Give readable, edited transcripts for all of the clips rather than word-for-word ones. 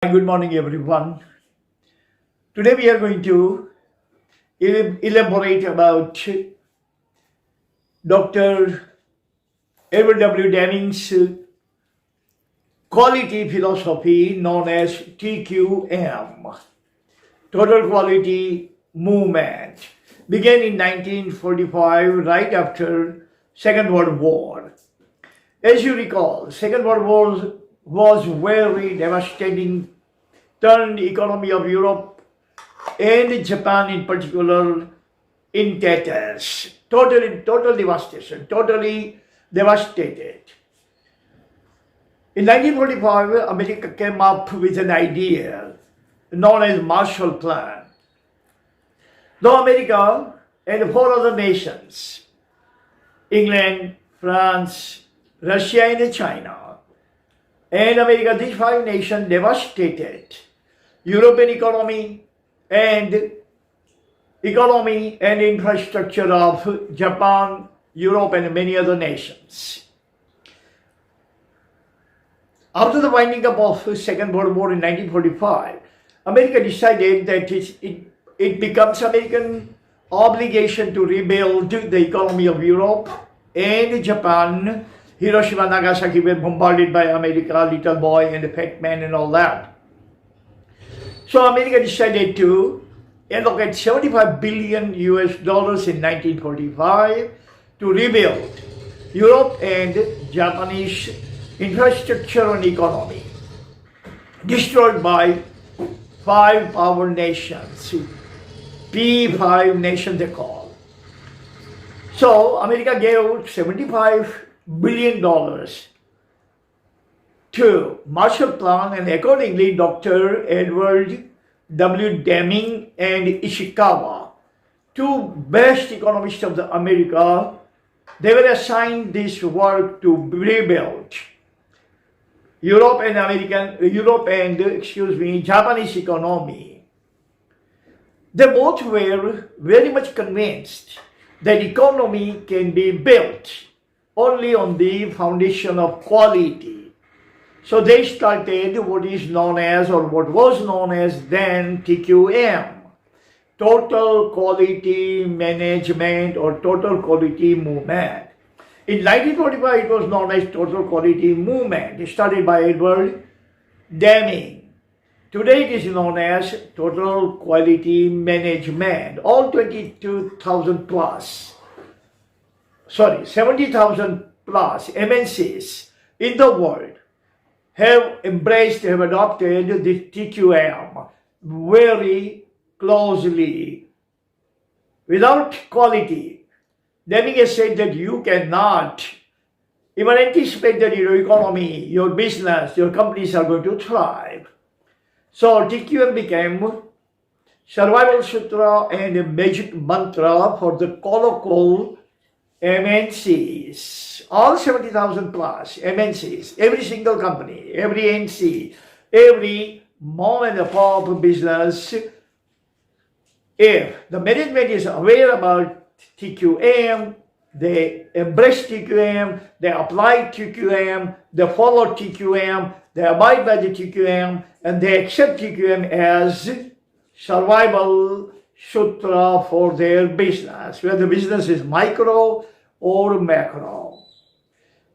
Good morning, everyone. Today we are going to elaborate about Dr. Edward W. Deming's quality philosophy known as TQM, Total Quality Movement, began in 1945, right after Second World War. As you recall, Second World War was very devastating, turned the economy of Europe and Japan in particular in tatters. Total devastation, totally devastated. In 1945, America came up with an idea known as Marshall Plan. Though America and four other nations, England, France, Russia and China, and America, these five nations devastated European economy and infrastructure of Japan, Europe, and many other nations. After the winding up of Second World War in 1945, America decided that it becomes American obligation to rebuild the economy of Europe and Japan. Hiroshima and Nagasaki were bombarded by America, Little Boy and the Fat Man and all that. So America decided to allocate 75 billion US dollars in 1945 to rebuild Europe and Japanese infrastructure and economy, destroyed by five power nations, P5 nations they call. So America gave $75 billion to Marshall Plan, and accordingly Dr. Edward W. Deming and Ishikawa, two best economists of the America, they were assigned this work to rebuild Japanese economy. They both were very much convinced that economy can be built only on the foundation of quality. So they started what was known as then TQM, Total Quality Management or Total Quality Movement. In 1945, it was known as Total Quality Movement, started by Edward Deming. Today it is known as Total Quality Management. All 70,000 plus MNCs in the world have adopted this TQM very closely. Without quality, Deming has said that you cannot even anticipate that your economy, your business, your companies are going to thrive. So TQM became Survival Sutra and a magic mantra for the colloquial MNCs, all 70,000 plus MNCs, every single company, every NC, every mom and pop business. If the management is aware about TQM, they embrace TQM, they apply TQM, they follow TQM, they abide by the TQM, and they accept TQM as survival sutra for their business, whether the business is micro or macro.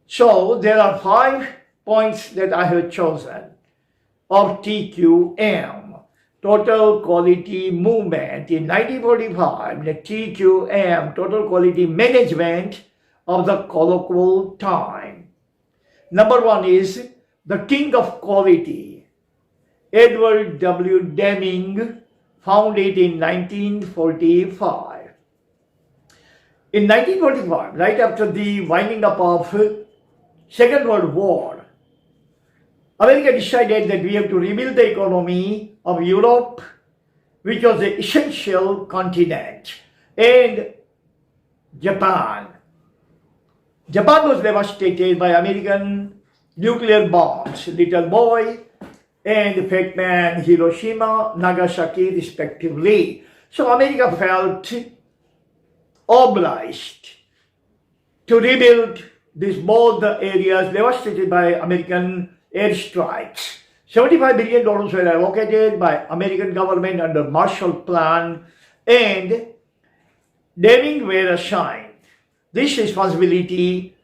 So there are 5 points that I have chosen of TQM, Total Quality Movement. In 1945, the TQM, Total Quality Management of the colloquial time. Number 1 is the King of Quality. Edward W. Deming found it in 1945. In 1945, right after the winding up of Second World War, America decided that we have to rebuild the economy of Europe, which was the essential continent, and Japan. Japan was devastated by American nuclear bombs, Little Boy and Fat Man, Hiroshima, Nagasaki, respectively. So America felt obliged to rebuild both the areas devastated by American airstrikes. $75 billion were allocated by American government under Marshall Plan, and Deming were assigned this responsibility.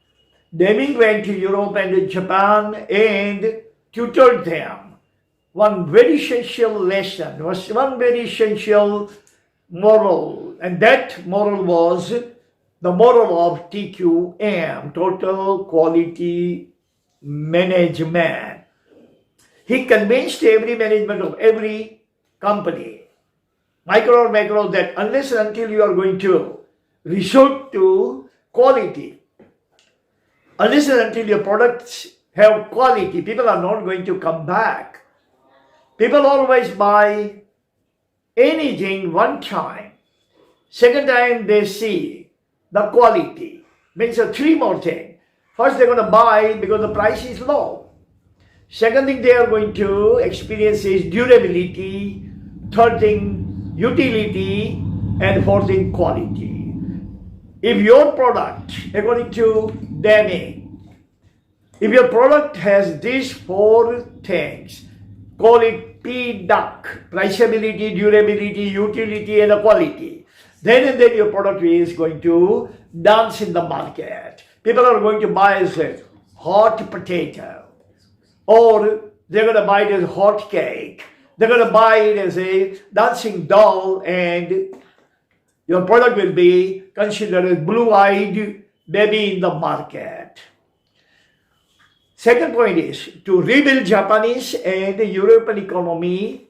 Deming went to Europe and Japan and tutored them. One very essential lesson was one very essential moral, and that moral was the moral of TQM, Total Quality Management. He convinced every management of every company, micro or macro, that unless and until you are going to resort to quality, unless and until your products have quality, people are not going to come back. People always buy anything one time. Second time they see the quality. Means three more things. First they're going to buy because the price is low. Second thing they are going to experience is durability. Third thing, utility. And fourth thing, quality. If your product, according to Deming, if your product has these four things, call it PDUC, priceability, durability, utility, and quality, then and then your product is going to dance in the market. People are going to buy as a hot potato, or they're going to buy it as hot cake. They're going to buy it as a dancing doll, and your product will be considered as blue-eyed baby in the market. Second point is to rebuild Japanese and European economy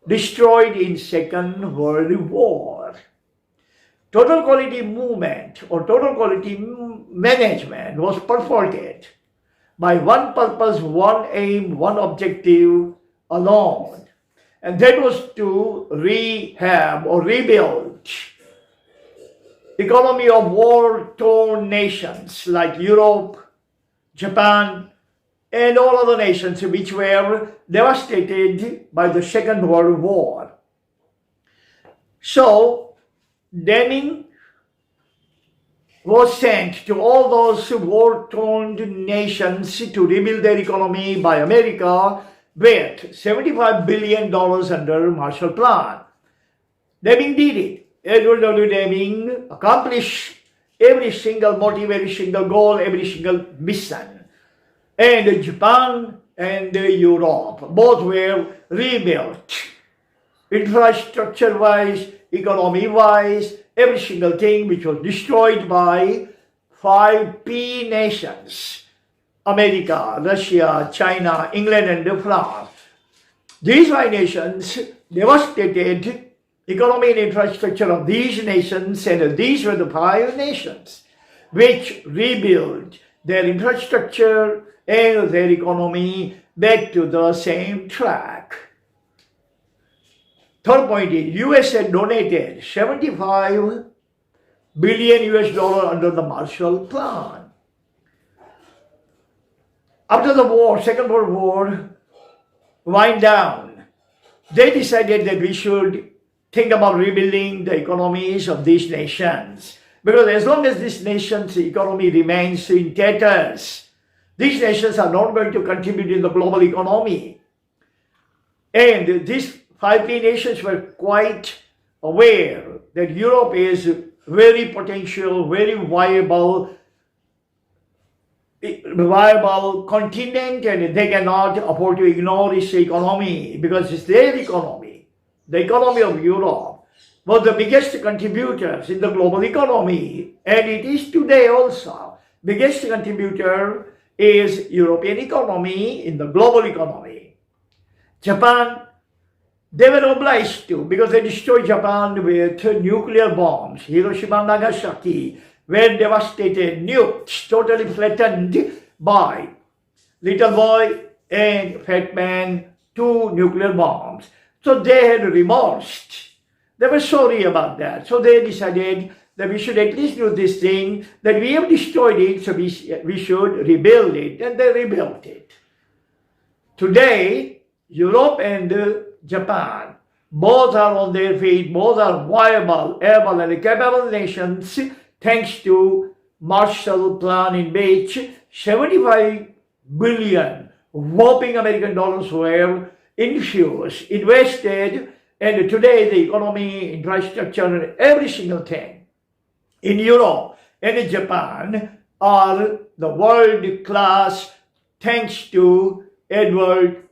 destroyed in Second World War. Total quality movement or total quality management was purported by one purpose, one aim, one objective alone, and that was to rehab or rebuild economy of war-torn nations like Europe, Japan, and all other nations which were devastated by the Second World War. So, Deming was sent to all those war-torn nations to rebuild their economy by America with $75 billion under Marshall Plan. Deming did it. Edward W. Deming accomplished every single motive, every single goal, every single mission. And Japan and Europe both were rebuilt. Infrastructure-wise, economy-wise, every single thing which was destroyed by 5P nations: America, Russia, China, England, and France. These five nations devastated economy and infrastructure of these nations, and these were the five nations which rebuilt their infrastructure and their economy back to the same track. Third point is, US had donated $75 billion under the Marshall Plan. After the war, Second World War wind down, they decided that we should think about rebuilding the economies of these nations. Because as long as this nation's economy remains in tatters, these nations are not going to contribute in the global economy. And these 5P nations were quite aware that Europe is very potential, very viable continent, and they cannot afford to ignore its economy because it's their economy. The economy of Europe was the biggest contributors in the global economy, and it is today also. Biggest contributor is European economy in the global economy. Japan, they were obliged to, because they destroyed Japan with nuclear bombs. Hiroshima and Nagasaki were devastated, nuked, totally flattened by Little Boy and Fat Man, 2 nuclear bombs. So they had remorse. They were sorry about that. So they decided that we should at least do this thing, that we have destroyed it, so we should rebuild it. And they rebuilt it. Today, Europe and Japan, both are on their feet, both are viable, able, and capable nations, thanks to Marshall Plan, in which $75 billion whopping American dollars were infused, invested, and today the economy, infrastructure, every single thing in Europe and in Japan are the world class thanks to Edward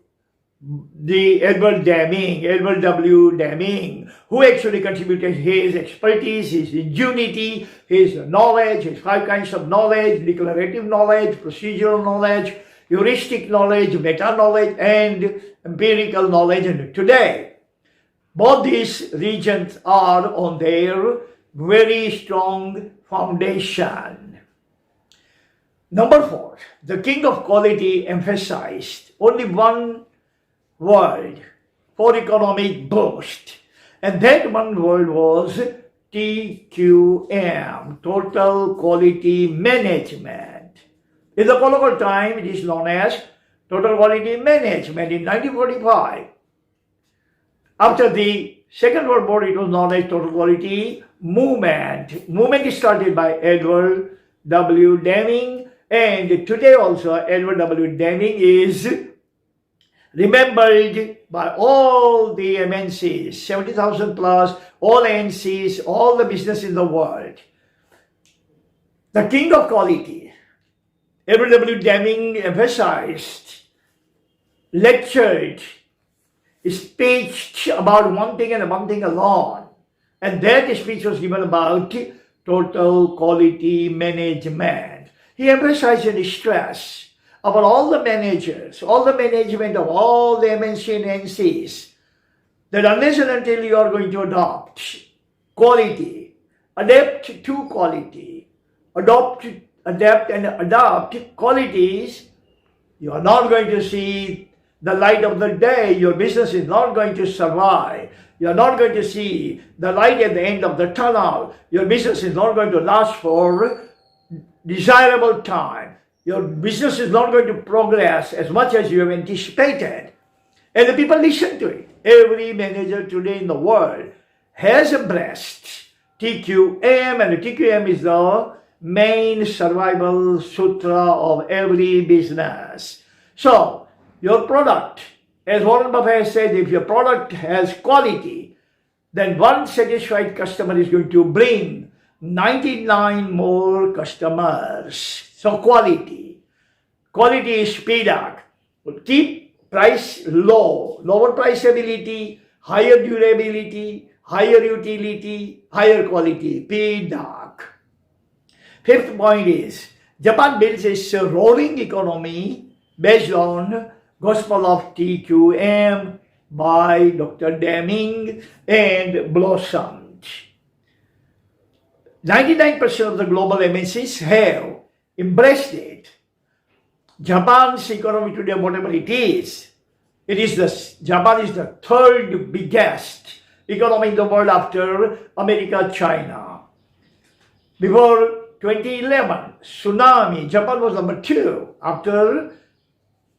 W. Deming, who actually contributed his expertise, his ingenuity, his knowledge, his 5 kinds of knowledge: declarative knowledge, procedural knowledge, heuristic knowledge, meta-knowledge, and empirical knowledge. And today, both these regions are on their very strong foundation. Number 4, the king of quality emphasized only one word for economic boost, and that one word was TQM, Total Quality Management. In the colloquial time, it is known as Total Quality Management. In 1945, after the Second World War, it was known as Total Quality Movement. Movement is started by Edward W. Deming, and today also Edward W. Deming is remembered by all the MNCs, 70,000 plus, all NCs, all the business in the world. The king of quality, Edward W. Deming emphasized, lectured, speech about one thing and one thing alone. And that speech was given about total quality management. He emphasized and stressed about all the managers, all the management of all the MNC and NCs, that unless and until you are going to adopt quality, adapt to quality, adapt and adopt qualities, you are not going to see the light of the day. Your business is not going to survive. You are not going to see the light at the end of the tunnel. Your business is not going to last for desirable time. Your business is not going to progress as much as you have anticipated. And the people listen to it. Every manager today in the world has embraced TQM, and the TQM is the main survival sutra of every business. So, your product, as Warren Buffett said, if your product has quality, then one satisfied customer is going to bring 99 more customers. So quality. Quality is PDAC. Keep price low. Lower price ability, higher durability, higher utility, higher quality. PDAC. Fifth point is, Japan builds its roaring economy based on Gospel of TQM by Dr. Deming and blossomed. 99% of the global MNCs have embraced it. Japan's economy today, whatever it is Japan is the third biggest economy in the world after America, China. Before 2011, tsunami, Japan was number 2 after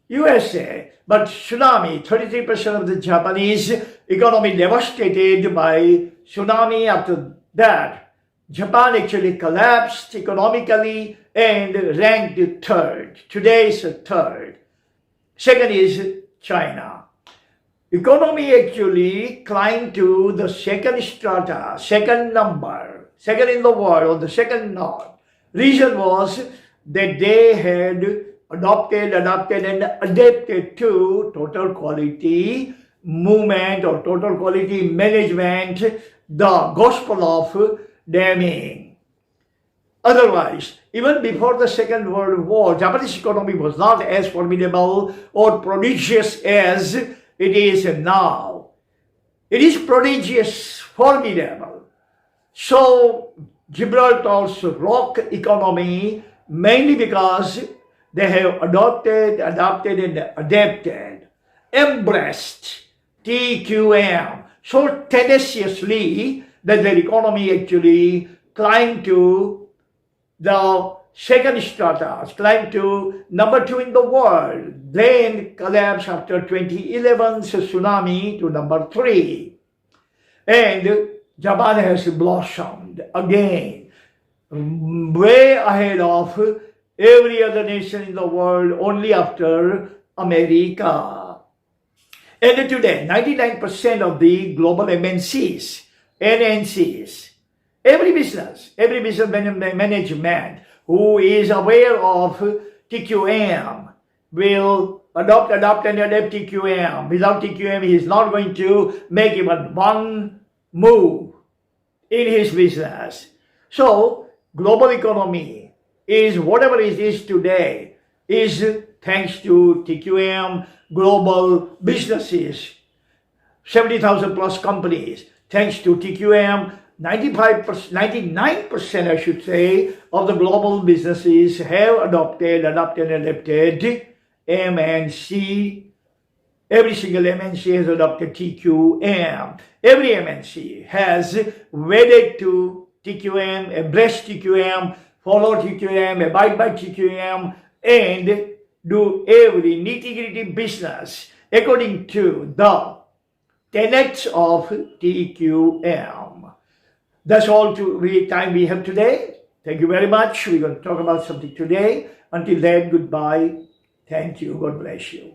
USA. But tsunami, 33% of the Japanese economy devastated by tsunami. After that, Japan actually collapsed economically and ranked 3rd. Today is 3rd. Second is China. Economy actually climbed to the second strata, second number, second in the world, or the second north. Reason was that they had adopted and adapted to total quality movement or total quality management, the Gospel of Deming. Otherwise, even before the Second World War, Japanese economy was not as formidable or prodigious as it is now. It is prodigious, formidable. So, Gibraltar's rock economy, mainly because they have adopted and adapted, embraced TQM so tenaciously that their economy actually climbed to the second strata, climbed to number 2 in the world, then collapsed after 2011's tsunami to number 3. And Japan has blossomed again, way ahead of every other nation in the world only after America. And today, 99% of the global MNCs, NNCs, every business management who is aware of TQM will adopt and adapt TQM. Without TQM, he is not going to make even one move in his business. So, global economy is whatever it is today is thanks to TQM, global businesses, 70,000 plus companies, thanks to TQM, 99% I should say, of the global businesses have adopted MNC. Every single MNC has adopted TQM. Every MNC has wedded to TQM, embraced TQM, follow TQM, abide by TQM, and do every nitty-gritty business according to the tenets of TQM. That's all the time we have today. Thank you very much. We're going to talk about something today. Until then, goodbye. Thank you. God bless you.